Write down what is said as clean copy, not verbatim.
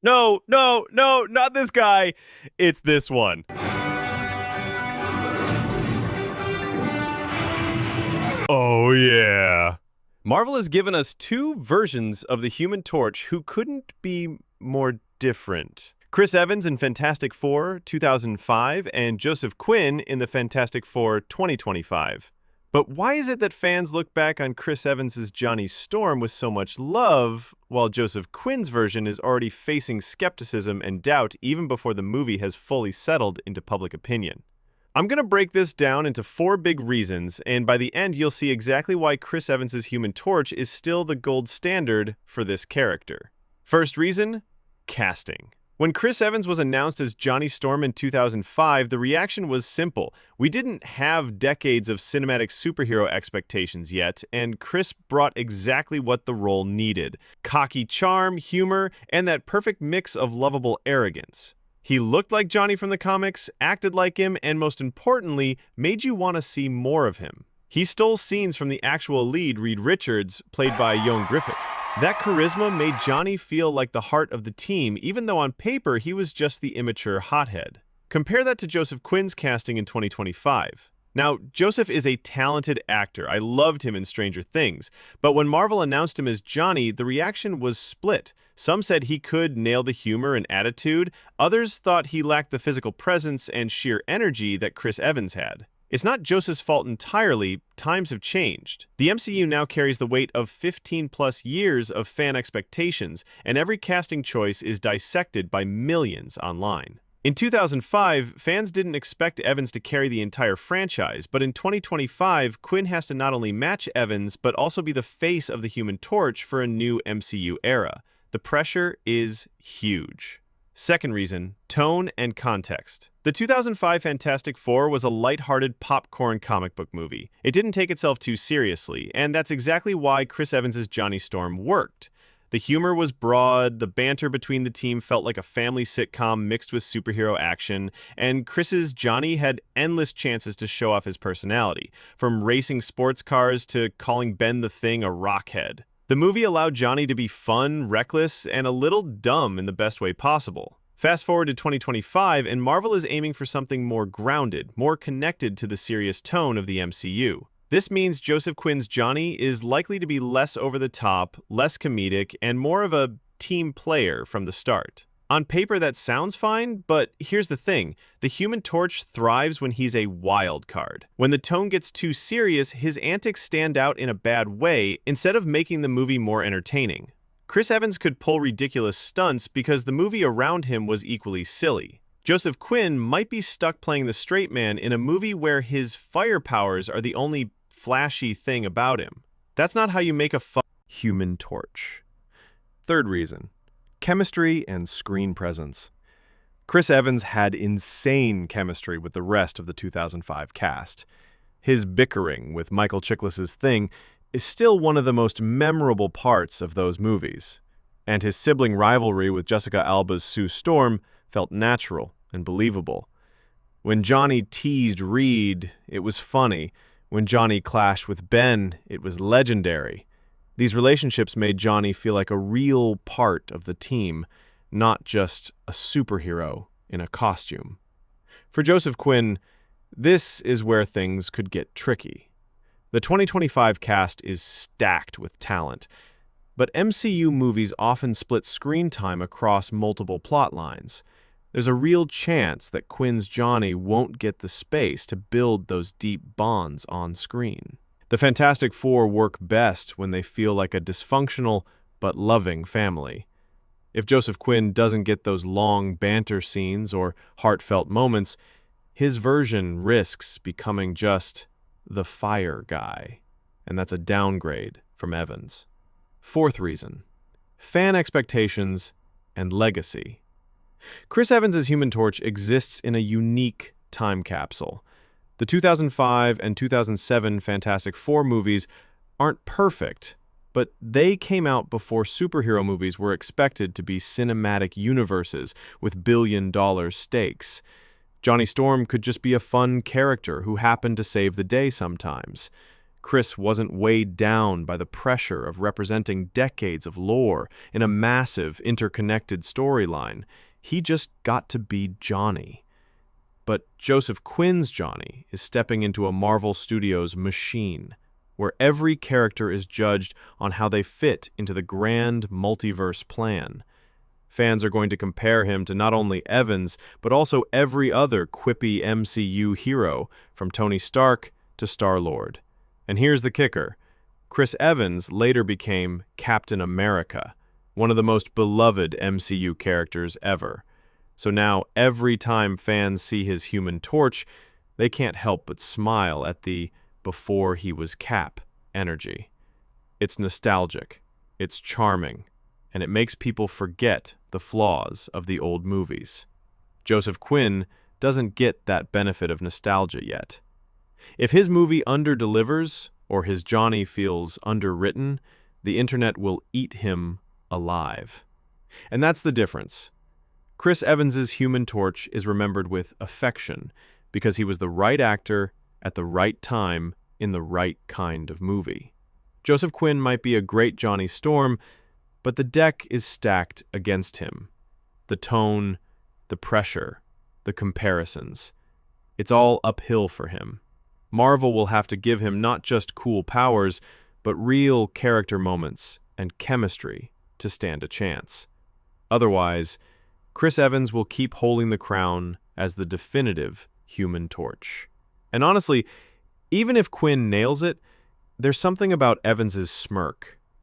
No, no, no, not this guy. It's this one. Oh, yeah. Marvel has given us two versions of the Human Torch who couldn't be more different. Chris Evans in Fantastic Four 2005 and Joseph Quinn in the Fantastic Four 2025. But why is it that fans look back on Chris Evans' Johnny Storm with so much love, while Joseph Quinn's version is already facing skepticism and doubt even before the movie has fully settled into public opinion? I'm going to break this down into four big reasons, and by the end you'll see exactly why Chris Evans' Human Torch is still the gold standard for this character. First reason, casting. When Chris Evans was announced as Johnny Storm in 2005, the reaction was simple. We didn't have decades of cinematic superhero expectations yet, and Chris brought exactly what the role needed: cocky charm, humor, and that perfect mix of lovable arrogance. He looked like Johnny from the comics, acted like him, and most importantly, made you want to see more of him. He stole scenes from the actual lead, Reed Richards, played by Ioan Gruffudd. That charisma made Johnny feel like the heart of the team, even though on paper he was just the immature hothead. Compare that to Joseph Quinn's casting in 2025. Now, Joseph is a talented actor. I loved him in Stranger Things. But when Marvel announced him as Johnny, the reaction was split. Some said he could nail the humor and attitude. Others thought he lacked the physical presence and sheer energy that Chris Evans had. It's not Joseph's fault entirely. Times have changed. The MCU now carries the weight of 15-plus years of fan expectations, and every casting choice is dissected by millions online. In 2005, fans didn't expect Evans to carry the entire franchise, but in 2025, Quinn has to not only match Evans, but also be the face of the Human Torch for a new MCU era. The pressure is huge. Second reason, tone and context. The 2005 Fantastic Four was a lighthearted popcorn comic book movie. It didn't take itself too seriously, and that's exactly why Chris Evans' Johnny Storm worked. The humor was broad, the banter between the team felt like a family sitcom mixed with superhero action, and Chris's Johnny had endless chances to show off his personality, from racing sports cars to calling Ben the Thing a rockhead. The movie allowed Johnny to be fun, reckless, and a little dumb in the best way possible. Fast forward to 2025, and Marvel is aiming for something more grounded, more connected to the serious tone of the MCU. This means Joseph Quinn's Johnny is likely to be less over the top, less comedic, and more of a team player from the start. On paper, that sounds fine, but here's the thing. The Human Torch thrives when he's a wild card. When the tone gets too serious, his antics stand out in a bad way instead of making the movie more entertaining. Chris Evans could pull ridiculous stunts because the movie around him was equally silly. Joseph Quinn might be stuck playing the straight man in a movie where his fire powers are the only flashy thing about him. That's not how you make a fun Human Torch. Third reason, chemistry and screen presence. Chris Evans had insane chemistry with the rest of the 2005 cast. His bickering with Michael Chiklis's Thing is still one of the most memorable parts of those movies, and his sibling rivalry with Jessica Alba's Sue Storm felt natural and believable. When Johnny teased Reed, it was funny. When Johnny clashed with Ben, it was legendary. These relationships made Johnny feel like a real part of the team, not just a superhero in a costume. For Joseph Quinn, this is where things could get tricky. The 2025 cast is stacked with talent, but MCU movies often split screen time across multiple plot lines. There's a real chance that Quinn's Johnny won't get the space to build those deep bonds on screen. The Fantastic Four work best when they feel like a dysfunctional but loving family. If Joseph Quinn doesn't get those long banter scenes or heartfelt moments, his version risks becoming just the fire guy, and that's a downgrade from Evans. Fourth reason, fan expectations and legacy. Chris Evans' Human Torch exists in a unique time capsule. The 2005 and 2007 Fantastic Four movies aren't perfect, but they came out before superhero movies were expected to be cinematic universes with billion-dollar stakes. Johnny Storm could just be a fun character who happened to save the day sometimes. Chris wasn't weighed down by the pressure of representing decades of lore in a massive, interconnected storyline. He just got to be Johnny. But Joseph Quinn's Johnny is stepping into a Marvel Studios machine, where every character is judged on how they fit into the grand multiverse plan. Fans are going to compare him to not only Evans, but also every other quippy MCU hero, from Tony Stark to Star-Lord. And here's the kicker. Chris Evans later became Captain America, one of the most beloved MCU characters ever. So now, every time fans see his Human Torch, they can't help but smile at the "before he was Cap" energy. It's nostalgic, it's charming, and it makes people forget the flaws of the old movies. Joseph Quinn doesn't get that benefit of nostalgia yet. If his movie underdelivers, or his Johnny feels underwritten, the internet will eat him alive. And that's the difference. Chris Evans's Human Torch is remembered with affection because he was the right actor at the right time in the right kind of movie. Joseph Quinn might be a great Johnny Storm, but the deck is stacked against him. The tone, the pressure, the comparisons. It's all uphill for him. Marvel will have to give him not just cool powers, but real character moments and chemistry to stand a chance. Otherwise, Chris Evans will keep holding the crown as the definitive Human Torch. And honestly, even if Quinn nails it, there's something about Evans's smirk,